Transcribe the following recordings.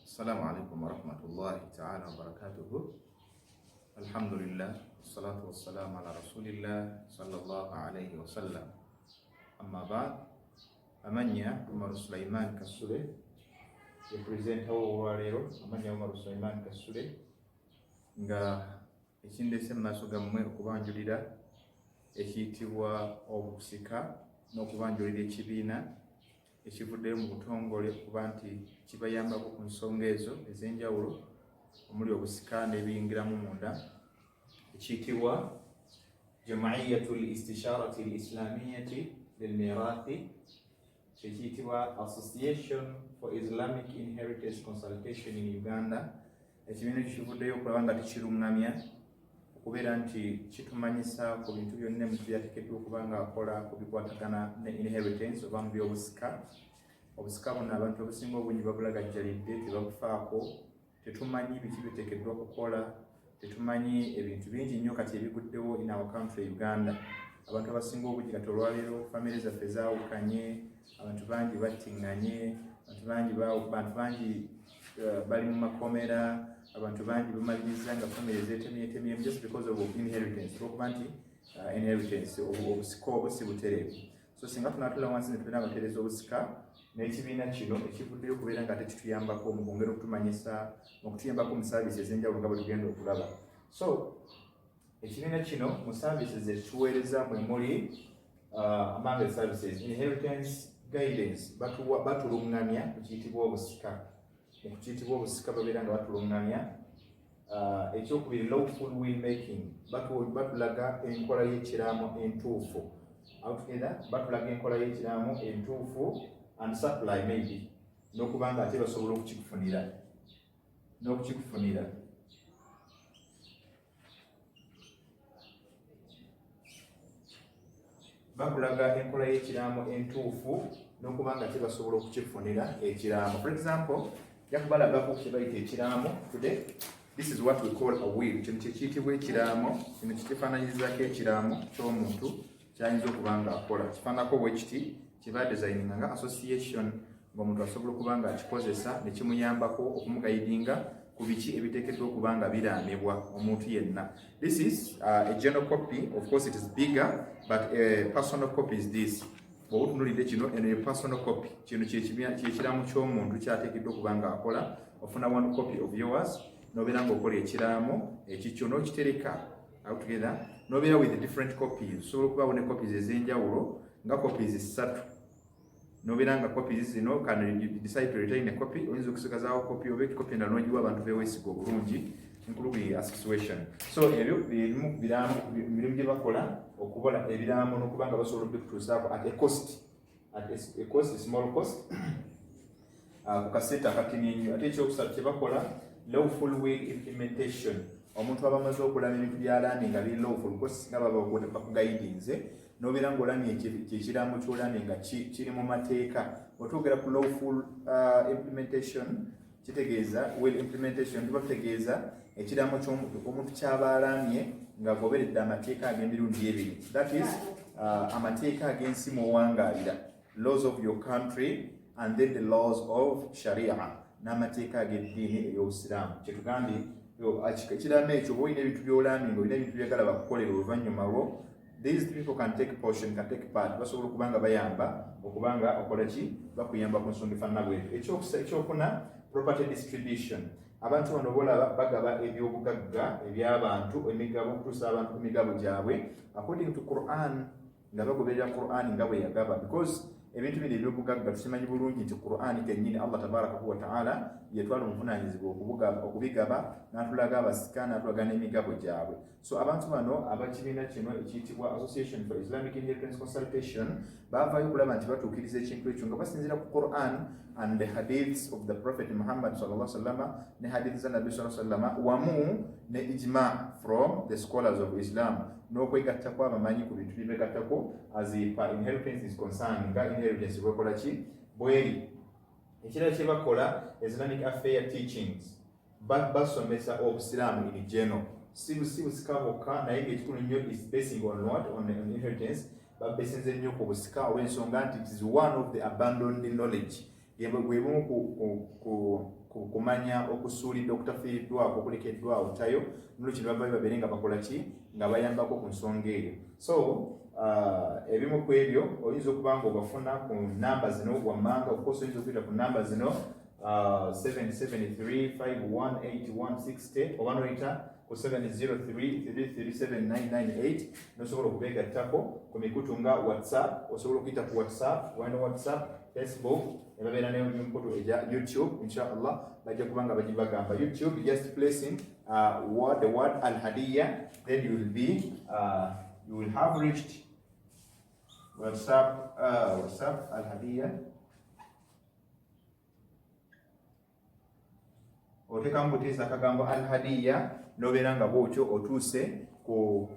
Assalamu alaikum warahmatullahi ta'ala wabarakatuhu. Alhamdulillah, wassalatu wassalamu ala rasulillah sallallahu alayhi wa sallam. Amma ba'd, amanya Umar Sulaiman Kasule, ye presenter w'olwaleero amanya Umar Sulaiman Kasule nga ekindese maaso gammwe okubanjulira ekiyitibwa obusika n'okubanjulira ekibiina ekivuddeyo mu butongole okuba nti kibayambako ku nsonga ezo ez'enjawulo omuli obusika n'ebiyingiramu munda ekiyitibwa Jamaiyatul Istisharati Al-Islamiyati Lilmirathi, ekiyitibwa Association for Islamic Inheritance Consultation in Uganda. Ekibiina kivuddeyo okulaba nga tikirungamya okubeera nti kitumanyisa ku bintu byonna emuntu byateekeddwa okuba nga akola ku bikwatagana ne inheritance oba mu by'obusika. Obusika buno abantu obusinga obungi babulagajjalidde, tebabufaako, tetumanyi biki biteekeddwa kukola, tetumanyi ebintu bingi nnyo kati ebiguddewo in our country Uganda. Abantu abasinga obungi kati olwaleero famire zaffe zaawukanye, abantu bangi battiŋŋanye, abantu bangi bali mu makomera, abantu bangi bamaliriza nga famire zeetemyetemyemu just because of inheritance, olwokuba nti inheritance obusika obwo si butereevu. So singa tunaatula wansi ne tulina abatereeza obusika n'ekibiina kino ekivuddeyo okubeera nga tekituyambako mu kwongera okutumanyisa okutuyambako mu saavisi ez'enjawulo nga bwe tugenda okulaba. So ekibiina kino mu saavisi ze tuweereza mwe muli among the services inheritance guidance, batulungamya ku kiyitibwa obusika. Mu kiyitibwa obusika babeera nga batulungamya. Ekyokubiri lawful will making, batulaga enkola y'ekiraamo entuufu. Altogether batulaga enkola y'ekiraamo entuufu and supply maybe n'okuba nga ate basobola okukikufunira bakulaga enkola y'ekiraamo entuufu n'okuba nga ate basobola okukifunira ekiraamo. For example, yakubalagako kye bayita ekiraamo today. This is what we call a will. Kino kiyitibwa ekiraamo. Kino kifaananyirizaako ekiraamo ky'omuntu kyayinza okuba nga akola. Kifaanako bwe kiti kiba designing nga association ng'omuntu asobola okuba nga akikozesa ne kimuyambako okumugayidinga ku biki ebiteekeddwa okuba nga biraamibwa omuntu yenna. This is a general copy. Of course it is bigger, but a personal copy is this. Bw'oba otunuulidde kino eno ye personal copy. Kino kyekiraamo ky'omuntu kyateekeddwa okuba nga akola. Ofuna one copy of yours n'obeera ng'okola ekiraamo ekikyo n'okitereka altogether n'obeera with different copies. Osobola okubaawo ne copies ez'enjawulo nga copies 3. N'obeera nga copies zino can you decide to retain a copy, oyinza okusigazaawo copy oba copy endala n'ogiwa abantu beeweesiga obulungi including a situation. So ebyo birimu mirimu gye bakola okubola ebiraamo n'okuba nga basobola okubikutuusaako at a cost, small cost, ku kasente akatini ennyo. Ate ekyokusatu kye bakola lawful will implementation. Omuntu aba amaze okulaba ebintu by'alamye nga biri lawful, because nga baba bakugayidinze n'obeera ng'olamye kyekiraamo ky'olamye nga kiri mu mateeka. Otwogera ku lawful implementation kitegeeza will implementation tuba tutegeeza ekiraamo ky'omuntu ky'aba alamye nga goberedde amateeka ag'emirundi ebiri. That is amateeka ag'ensi mw'owangaalira, laws of your country and then the laws of Sharia, n'amateeka ag'eddiini ey'Obusiraamu. Kyetugambye ekiraamo ekyo oba olina ebintu by'olamye ng'olina ebintu byagala bakukolera oluvannyuma lwo, these people can take portion, can take part. Basobola okuba nga bayamba okuba nga okola ki, bakuyamba ku nsonga efaanana bwetyo. Ekyokuna property distribution. Abantu bano bolaba bagaba ebyobugagga eby'abantu, emigabo, okutuusa abantu ku migabo gyabwe according to Quran, nga bagoberera Quran nga bwe yagaba, because ebintu bino ebyobugagga tukimanyi bulungi nti Quran kennyini Allah tabarakahu wa ta'ala yetwala obuvunaanyizibwa okubigaba, n'atulaga abasika, n'atulaga n'emigabo gyabwe. So abantu bano abakibiina kino ekiyitibwa Association for Islamic Inheritance Consultation baavaayo okulaba nti batuukiriza ekintu ekyo nga basinziira ku Quran and the hadiths of the Prophet Muhammad sallallahu alaihi wasallam, ne hadiths za Nabbi sallallahu alaihi wasallam, wamu ne ijma from the scholars of Islam, n'okwegattako abamanyi ku bintu byebegattako as per inheritance is concerned, nga inheritance bwekola ki bweri. Ekirala kye bakola Islamic affair teachings, basomesa obusiraamu in general, si busika bwokka naye ng'ekikulu nnyo is basing on what, on inheritance, babesinze nnyo ku busika olw'ensonga nti it is one of the abandoned knowledge. bwe bumu kumanya okusuulidde okutafiiriddwako okulekeddwawo tayo nolwekyo baba babeere nga bakola ki nga bayambako ku nsonga eyo. So ebimu ku ebyo oyinza okuba nga obafuna ku namba zino wammanga okukosa oyinza okuyita ku namba zino 773518160 oba noyita ku 703337998 nosobola okubeegattako ku mikutu nga WhatsApp, osobola okuyita ku WhatsApp, wano WhatsApp, Facebook, ebabeera n'emikutu egya YouTube. Inshallah bajja kubanga bagibagamba YouTube, just placing the word Al-Hadiya, then you will have reached WhatsApp Al-Hadiya. Otekamu buteesa akagambo Al-Hadiya nobeera nga bwotyo otuuse ku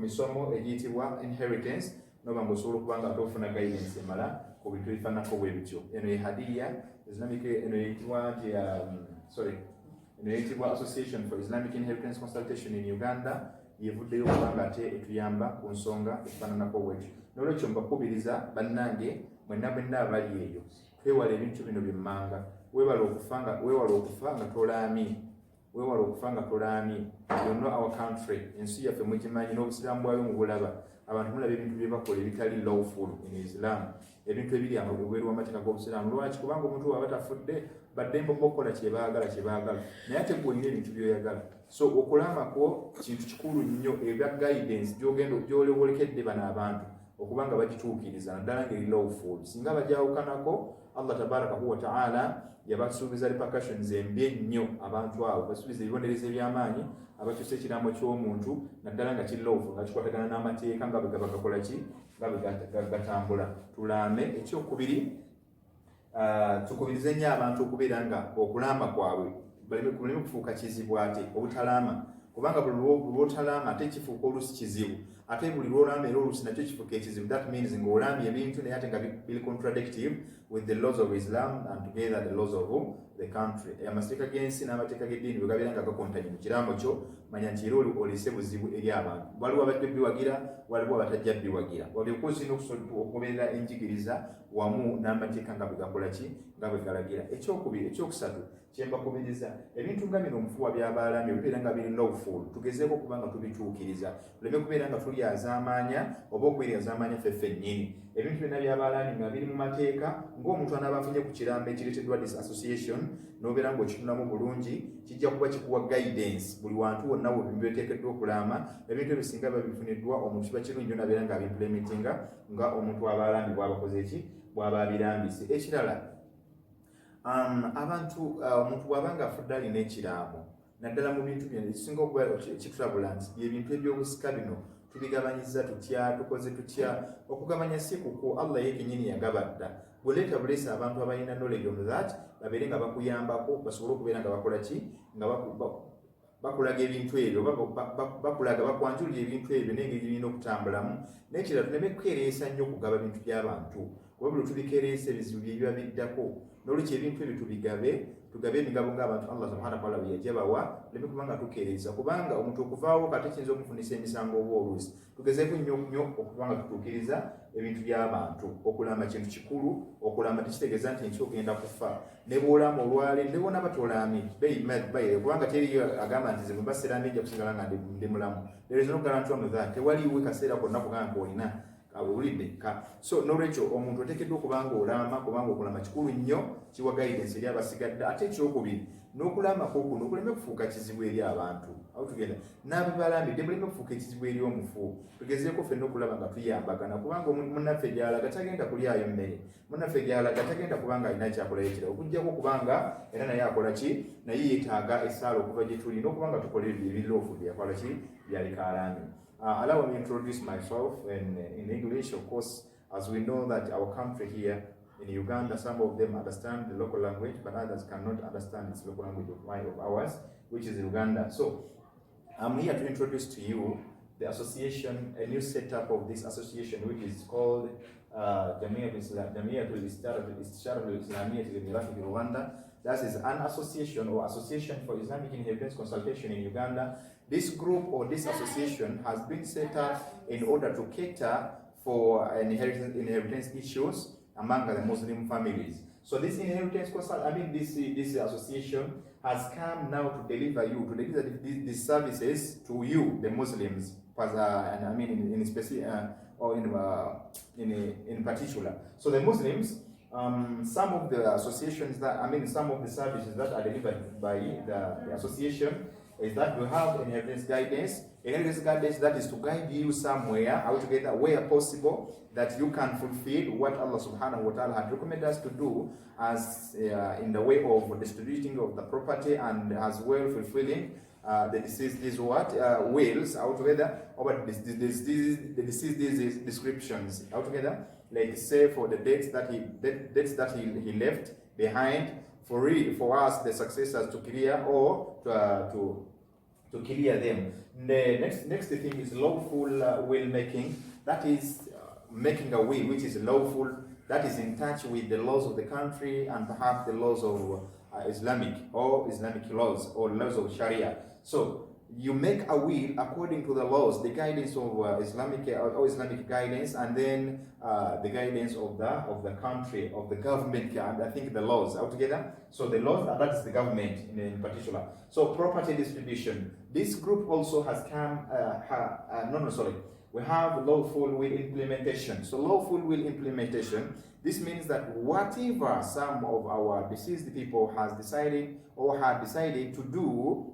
misomo egiyitibwa inheritance, noba nga osobola okuba nga tofuna guidance emala ku bintu ebifaanako bwe bityo. Eno ye Hadiya Islamic, eno yeyitibwa Association for Islamic Inheritance Consultation in Uganda, yevuddeyo okuba nga ate etuyamba ku nsonga efaananako bwetyo. Nolwekyo mbakubiriza bannange mwenna abali eyo twewala ebintu bino byemmanga, weewala okufa nga tolaamye, weewala okufa nga tolaamye. You know our country, ensi yaffe mugimanyi, n'obusiraamu bwayo mubulaba, abantu mulaba ebintu bye bakola ebitali lawful in Islam, ebintu ebiri ebweru w'amateeka g'obusiraamu. Lwaki? Kubanga omuntu waba tafudde baddembe okukola kye baagala, naye ate gwe olina ebintu by'oyagala. So okulamako kintu kikulu nnyo, ebya guidance gy'olewolekedde bano abantu okuba nga bagituukiriza naddala ngeri lawful. Singa bajawukanako, Allah tabaraka wa ta'ala yabasuubiza repercussions embi ennyo abantu abo, basuubiza ebibonerezo eby'amaanyi abakyusa ekiraamo ky'omuntu naddala nga kiri lawful, nga kikwatagana n'amateeka nga bwe gaba gakola ki, nga bwe gatambula. Tulaame. Ekyokubiri, tukubirize nnyo abantu okubeera nga okulama kwabwe baleme kufuuka kizibu ate obutalaama, kubanga buli lwotalaama ate kifuuka oluusi kizibu, ate buli lwolama era oluusi nakyo kifuuka ekizibu. That means ng'olambye ebintu naye ate nga bili contradictive with the laws of Islam and together the laws of the country. Amateeka g'ensi n'amateeka g'eddiini bwe gabeera nga gakontanye mu kiraamo kyo, manya nti era olese buzibu eri abantu. Waliwo abajja biwagira, waliwo abatajja biwagira. Waliokuusi okubeera enjigiriza wamu n'amateeka nga bwe gakola ki, nga bwe galagira. Ekyokubiri, ekyokusatu kyembakubiriza, ebintu nga bino omufuwa by'abaalambye bibeera nga biri lawful, tugezeeko okuba nga tubituukiriza, tuleme kubeera nga tulyazaamaanya oba okweryazaamaanya ffeffe nnyini. Ebintu byonna by'abaalambye nga biri mu mateeka, ng'omuntu anaaba afunye ku kirambo ekireeteddwa this association n'obeera ng'okitunamu bulungi, kijja kuba kikuwa guidance buli wantu wonna bweteekeddwa okulaama. Ebintu ebyo singa babifuniddwa omuntu kiba kirungi nnyo nabeera ng'abimplementinga nga omuntu abaalambye bw'abakoze eki, bw'aba abirambise. Ekirala, abantu omuntu bw'aba nga afudde alina ekiraamo naddala mu bintu byonna ekisinga okuba kitulabula nti ebintu ebyobusika bino tubigabanyiza tutya, tukoze tutya. Okugabanya si kuko, Allah yekennyini yagabadda. Bw'oleeta buleesa abantu abalina knowledge on that babeere nga bakuyambako, basobole okubeera nga bakola ki, nga bakulaga ebintu ebyo, bakulaga bakwanjulira ebintu ebyo n'engeri birina okutambulamu. N'ekirala, tuleme kukereesa nnyo okugaba bintu by'abantu, kuba buli tubikereesa ebizibu bye biba biddako. N'olwekyo ebintu ebyo tugabe emigabo ng'abantu Allah subhanahu wa ta'ala bwe yajabawa, tuleme kuba nga tukereeza, kubanga omuntu okuvaawo kati kiyinza okufunisa emisango oba oluusi. Tugezeeko nnyo okuba nga tutuukiriza ebintu by'abantu. Okulamba kintu kikulu, okulamba tekitegeeza nti ensi ogenda kufa. Ne bw'olama olwale, ne bw'onaaba tolaamye, kubanga teriyo agamba nti ze mbasiraamye ejja kusigala nga ndi mulamu. There is no guarantee on that. Tewaliwo kaseera konna kugamba olina abulidde ka. So n'olwekyo omuntu oteekeddwa okuba ng'olama, kubanga okulama kikulu nnyo, kiwa guidance eri abasigadde. Ate ekyokubiri, n'okulamako kuno kuleme kufuuka kizibu eri abantu. Awo tugenda n'ababalambidde muleme kufuuka ekizibu eri omufu. Tugezeeko ffenna okulaba nga tuyambagana, kubanga munnaffe gy'alaga tagenda kulyayo mmere, munnaffe gy'alaga tagenda kubanga alina kyakolayo ekirala, okuggyako kubanga era naye akola ki, naye yeetaaga essaala okuva gye tuli n'okuba nga tukola ebyo ebiroofu byakola ki, byalikaalaami. Allow me to introduce myself in English, of course, as we know that our country here in Uganda, some of them understand the local language, but others cannot understand this local language of ours, which is Uganda. So I'm here to introduce to you the association, a new setup of this association, which is called Jamiatul Islamiyya in Rwanda. That is an association or Association for Islamic Inheritance Consultation in Uganda. This group or this association has been set up in order to cater for inheritance issues among the Muslim families. So this inheritance, this association has come now to deliver these services to you, the Muslims, in specific or in particular. So the Muslims, some of the associations some of the services that are delivered by the association is that we have inheritance guidance. Inheritance guidance, that is to guide you somewhere altogether where possible that you can fulfill what Allah subhanahu wa ta'ala had recommended us to do as in the way of distributing of the property and as well fulfilling the deceased wills altogether, or the deceased descriptions altogether, like say for the dates that he left behind for us the successors to clear or to clear them. The next thing is lawful will making. That is making a will which is lawful, that is in touch with the laws of the country and perhaps the laws of Islamic laws or laws of Sharia. So you make a will according to the laws, the guidance of Islamic guidance, and then the guidance of the country, of the government, and I think the laws altogether. So the laws, that is the government in particular. So property distribution. This group also has come. We have lawful will implementation. So lawful will implementation. This means that whatever some of our deceased people had decided to do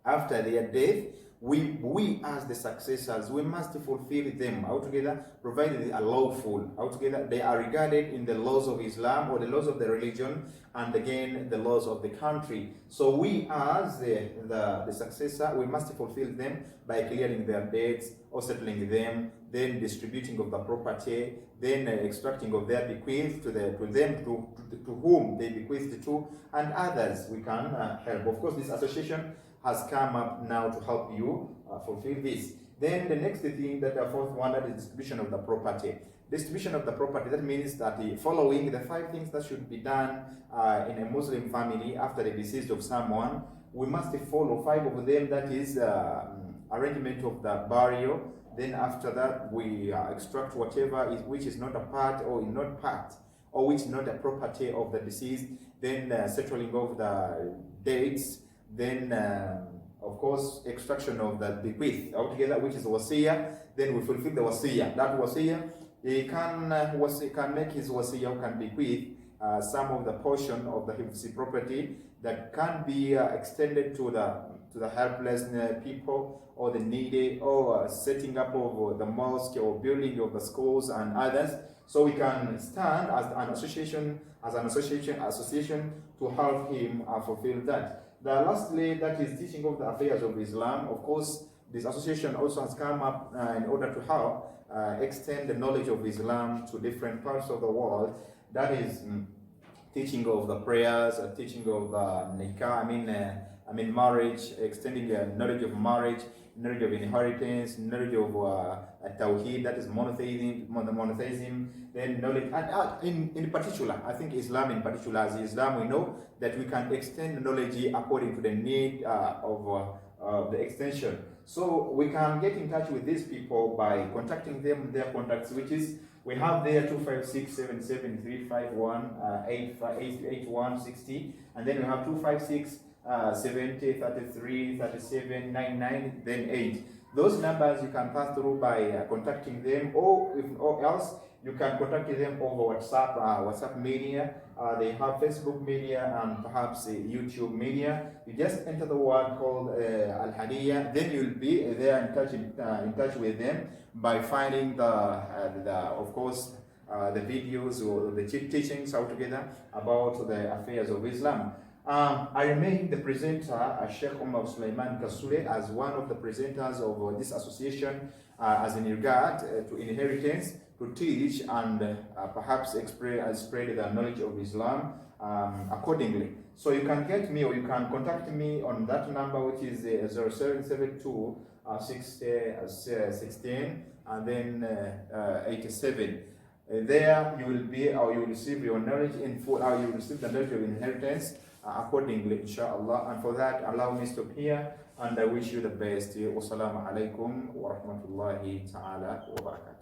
after their death, we as the successors, we must fulfill them altogether, provided they are lawful altogether. They are regarded in the laws of Islam or the laws of the religion, and again the laws of the country. So we as the successor, we must fulfill them by clearing their debts or settling them, then distributing of the property, then extracting of their bequeath to whom they bequeathed to, and others we can help. Of course, this association has come up now to help you fulfill this. Then the next thing, that the fourth one, that is distribution of the property. Distribution of the property, that means that following the 5 things that should be done in a Muslim family after the decease of someone, we must follow 5 of them. That is arrangement of the burial. Then after that, we extract whatever which is not a part or not part, or which is not a property of the deceased. Then settling of the dates. Then of course extraction of the bequeath altogether, which is wasiyah. Then we fulfill the wasiyah. That wasiyah, he can make his wasiyah, can bequeath some of the portion of the hifzi property that can be extended to the helpless people or the needy, or setting up of the mosque or building of the schools and others. So we can stand as an association to help him fulfill that. Lastly, that is teaching of the affairs of Islam. Of course, this association also has come up in order to help extend the knowledge of Islam to different parts of the world. That is teaching of the prayers, teaching of the nikah, marriage, extending the knowledge of marriage, knowledge of inheritance, knowledge of tawheed, that is monotheism, then knowledge, and in particular, I think Islam in particular, as Islam we know that we can extend knowledge according to the need of the extension. So we can get in touch with these people by contacting them, their contacts, which is, we have there 256 77 351 81 60, and then we have 256 70 33 37 99, then 8. Those numbers you can pass through by contacting them, or else you can contact them over WhatsApp media. They have Facebook media and perhaps YouTube media. You just enter the word called Al Hadiyah, then you'll be there in touch with them by finding of course the videos or the teachings altogether about the affairs of Islam. I remain the presenter, Sheikh Omar Sulaiman Kasule, as one of the presenters of this association, as in regard to inheritance, to teach and perhaps spread the knowledge of Islam accordingly. So you can get me, or you can contact me on that number, which is 0772 16 and then 87. There you will be, or you will receive your knowledge in full, or you will receive the knowledge of inheritance accordingly, inshallah. And for that, allow me to stop here, and I wish you the best. Wassalamu alaikum wa rahmatullahi ta'ala wa barakatuh.